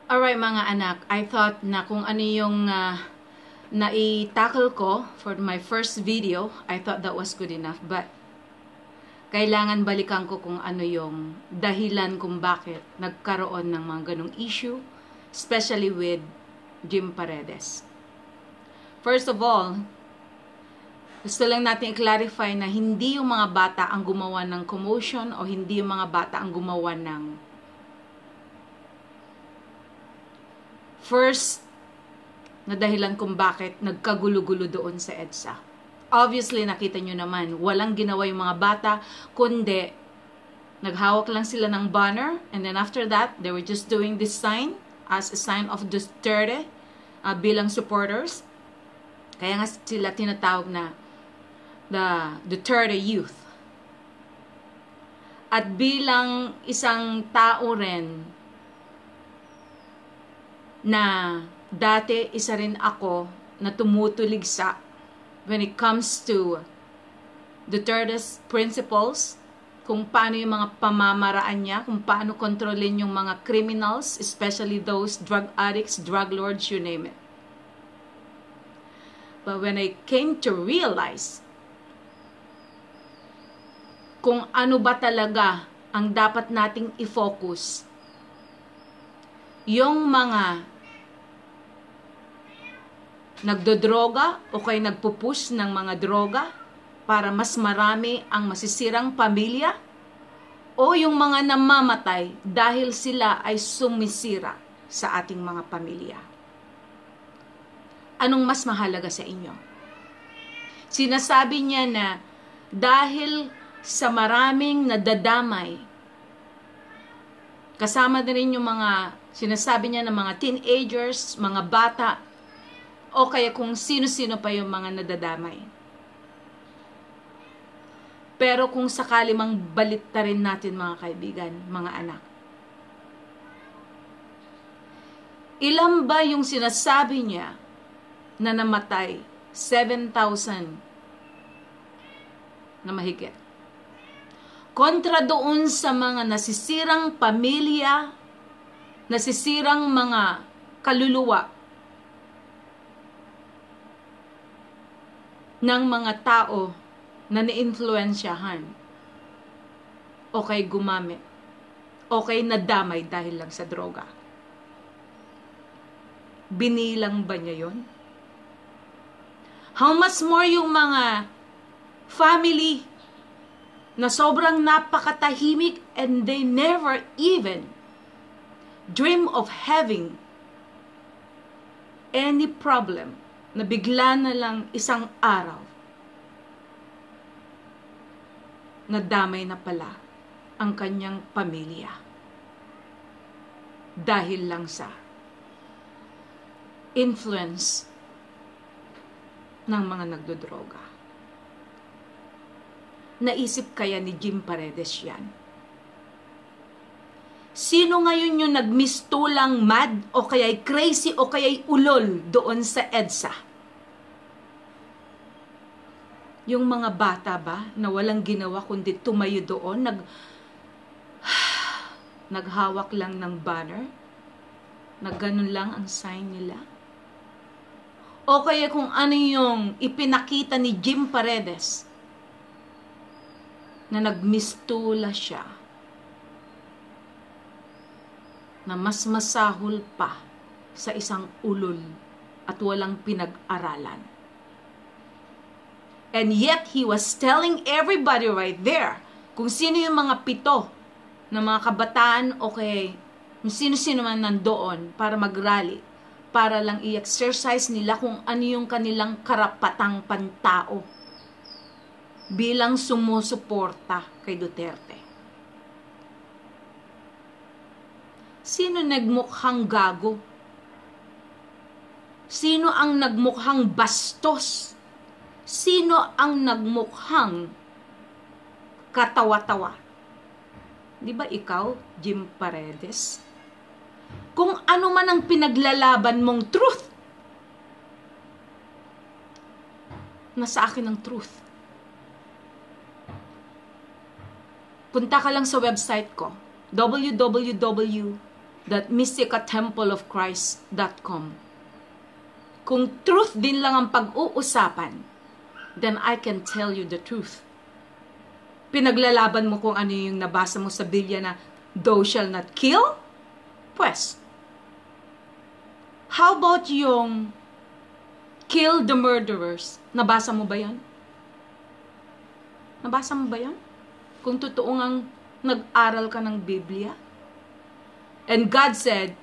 Alright mga anak, I thought na kung ano yung nai-tackle ko for my first video, I thought that was good enough. But kailangan balikan ko kung ano yung dahilan kung bakit nagkaroon ng mga ganong issue, especially with Jim Paredes. First of all, gusto lang natin i-clarify na hindi yung mga bata ang gumawa ng commotion o hindi yung mga bata ang gumawa ng first na dahilan kung bakit nagkagulo-gulo doon sa EDSA. Obviously, nakita nyo naman, walang ginawa yung mga bata, kundi naghawak lang sila ng banner, and then after that, they were just doing this sign as a sign of Duterte bilang supporters. Kaya nga sila tinatawag na the Duterte Youth. At bilang isang tao rin na dati isa rin ako na tumutuligsa when it comes to Duterte's principles, kung paano yung mga pamamaraan niya, kung paano kontrolin yung mga criminals, especially those drug addicts, drug lords, you name it. But when I came to realize kung ano ba talaga ang dapat nating i-focus, yung mga nagdodroga o kay nagpupush ng mga droga para mas marami ang masisirang pamilya, o yung mga namamatay dahil sila ay sumisira sa ating mga pamilya. Anong mas mahalaga sa inyo? Sinasabi niya na dahil sa maraming nadadamay, kasama na rin yung mga sinasabi niya ng mga teenagers, mga bata, o kaya kung sino-sino pa yung mga nadadamay. Pero kung sakali mang balittarin natin mga kaibigan, mga anak, ilan ba yung sinasabi niya na namatay? 7,000 na mahigit. Kontra doon sa mga nasisirang pamilya, nasisirang mga kaluluwa ng mga tao na naiinfluensyahan o kay gumamit o kay nadamay dahil lang sa droga. Binilang ba niya yon? How much more yung mga family na sobrang napakatahimik and they never even dream of having any problem na bigla na lang isang araw nadamay na pala ang kanyang pamilya dahil lang sa influence ng mga nagdodroga. Naisip kaya ni Jim Paredes yan? Sino ngayon yung nagmistulang mad o kaya'y crazy o kaya'y ulol doon sa EDSA? Yung mga bata ba na walang ginawa kundi tumayo doon, naghawak lang ng banner, ganun lang ang sign nila? O kaya kung ano yung ipinakita ni Jim Paredes na nagmistula siya, na mas masahol pa sa isang ulol at walang pinag-aralan. And yet, he was telling everybody right there kung sino yung mga pito na mga kabataan o kay kung sino-sino man nandoon para mag-rally, para lang i-exercise nila kung ano yung kanilang karapatang pantao bilang sumusuporta kay Duterte. Sino nagmukhang gago? Sino ang nagmukhang bastos? Sino ang nagmukhang katawa-tawa? Di ba ikaw, Jim Paredes? Kung ano man ang pinaglalaban mong truth, nasa akin ang truth. Punta ka lang sa website ko, www that mysticatempleofchrist.com. Kung truth din lang ang pag-uusapan, then I can tell you the truth. Pinaglalaban mo kung ano yung nabasa mo sa Biblia na thou shall not kill? Pues, how about yung kill the murderers? Nabasa mo ba yan? Nabasa mo ba yan? Kung totoo ngang nag-aral ka ng Biblia? And God said,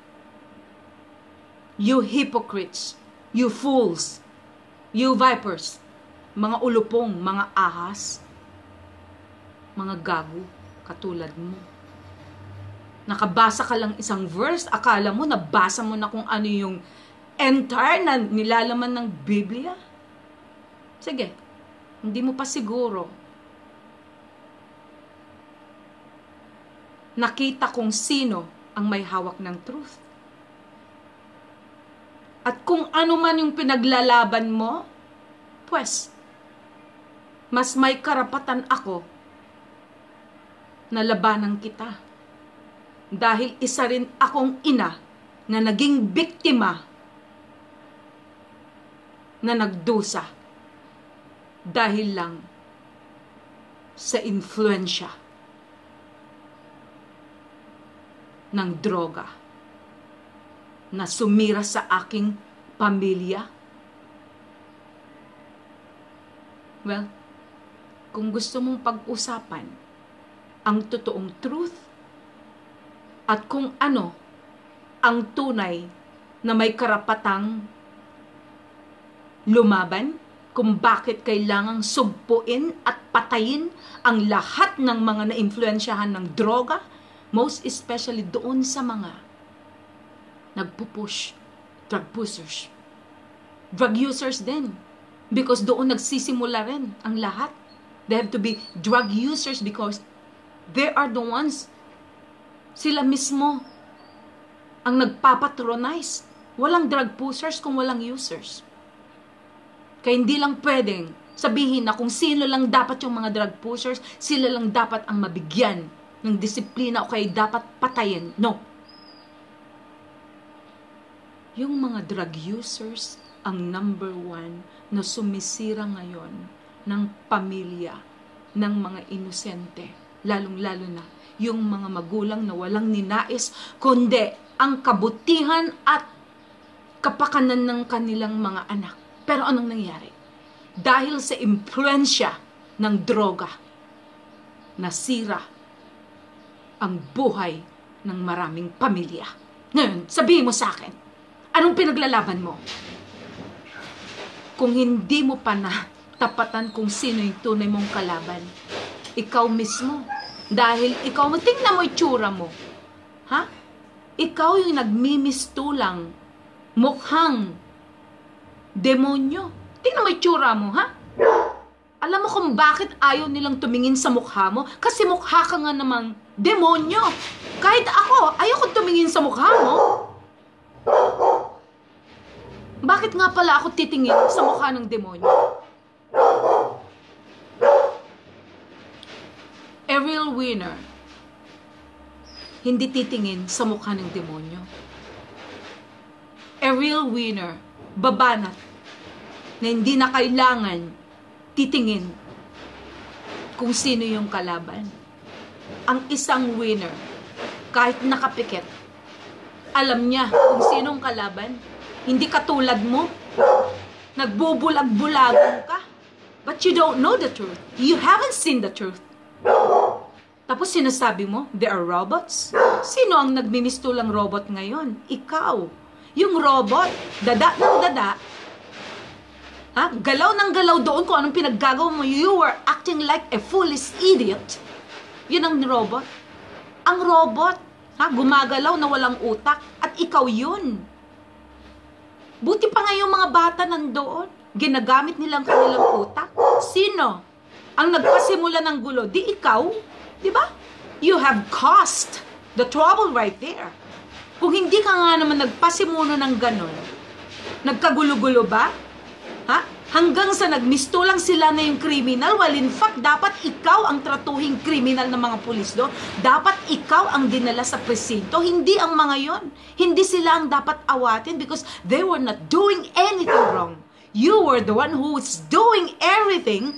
you hypocrites, you fools, you vipers, mga ulupong, mga ahas, mga gago, katulad mo. Nakabasa ka lang isang verse, akala mo, nabasa mo na kung ano yung entire na nilalaman ng Biblia? Sige, hindi mo pa siguro nakita kung sino ang may hawak ng truth. At kung ano man yung pinaglalaban mo, pues, mas may karapatan ako na labanan kita. Dahil isa rin akong ina na naging biktima na nagdusa dahil lang sa influensya ng droga na sumira sa aking pamilya. Well, kung gusto mong pag-usapan ang totoong truth at kung ano ang tunay na may karapatang lumaban, kung bakit kailangang sugpuin at patayin ang lahat ng mga naimpluwensyahan ng droga, most especially doon sa mga nagpupush, drug pushers. Drug users din. Because doon nagsisimula rin ang lahat. They have to be drug users because they are the ones, sila mismo ang nagpapatronize. Walang drug pushers kung walang users. Kaya hindi lang pwedeng sabihin na kung sino lang dapat yung mga drug pushers, sila lang dapat ang mabigyan ng disiplina o kaya dapat patayin. No. Yung mga drug users ang number one na sumisira ngayon ng pamilya ng mga inosente. Lalong-lalo na yung mga magulang na walang ninais, kundi ang kabutihan at kapakanan ng kanilang mga anak. Pero anong nangyari? Dahil sa impluensya ng droga, nasira ang buhay ng maraming pamilya. Ngayon, sabihin mo sa akin, anong pinaglalaban mo? Kung hindi mo pa na tapatan kung sino yung tunay mong kalaban, ikaw mismo. Dahil ikaw, tingnan mo yung tsura mo. Ha? Ikaw yung nagmimistulang mukhang demonyo. Tingnan mo yung tsura mo, ha? Alam mo kung bakit ayaw nilang tumingin sa mukha mo? Kasi mukha ka nga namang demonyo. Kahit ako, ayaw ko tumingin sa mukha mo. Bakit nga pala ako titingin sa mukha ng demonyo? A real winner, hindi titingin sa mukha ng demonyo. A real winner, babanat, na hindi na kailangan titingin kung sino yung kalaban. Ang isang winner, kahit nakapikit, alam niya kung sinong kalaban. Hindi katulad mo, nagbubulag-bulagan ka, but you don't know the truth. You haven't seen the truth. Tapos sinasabi mo, there are robots? Sino ang nagmimistulang robot ngayon? Ikaw. Yung robot, dada ng dada, ha? Galaw ng galaw doon kung anong pinaggagawa mo. You were acting like a foolish idiot. Yun ang robot. Ang robot, ha? Gumagalaw na walang utak. At ikaw yun. Buti pa nga yung mga bata nandoon. Ginagamit nilang kanilang utak. Sino ang nagpasimula ng gulo? Di ikaw. Di ba? You have caused the trouble right there. Kung hindi ka nga naman nagpasimuno ng ganon, nagkagulo-gulo ba? Ha? Hanggang sa nagmistulang sila na yung criminal, while in fact, dapat ikaw ang tratuhing criminal ng mga pulis do. Dapat ikaw ang dinala sa presinto, hindi ang mga yon. Hindi sila ang dapat awatin because they were not doing anything wrong. You were the one who was doing everything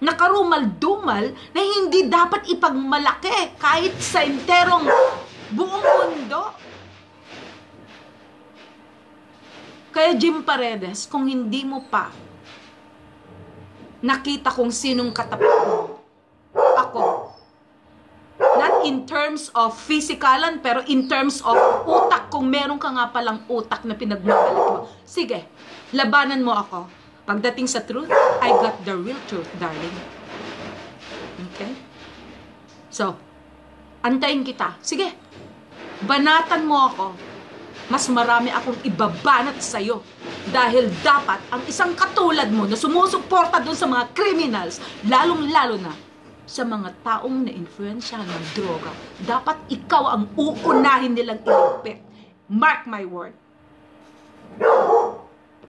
na karumal-dumal na hindi dapat ipagmalaki kahit sa enterong buong mundo. Kaya Jim Paredes, kung hindi mo pa nakita kung sinong katapat mo, ako, not in terms of physikalan, pero in terms of utak, kung meron ka nga palang utak na pinagmamalit mo, sige, labanan mo ako. Pagdating sa truth, I got the real truth, darling. Okay? So, antayin kita. Sige, banatan mo ako. Mas marami akong ibabanat sa'yo. Dahil dapat ang isang katulad mo na sumusuporta doon sa mga criminals, lalong-lalo na sa mga taong na-influensyahan ng droga, dapat ikaw ang uunahin nilang iligpit. Mark my word.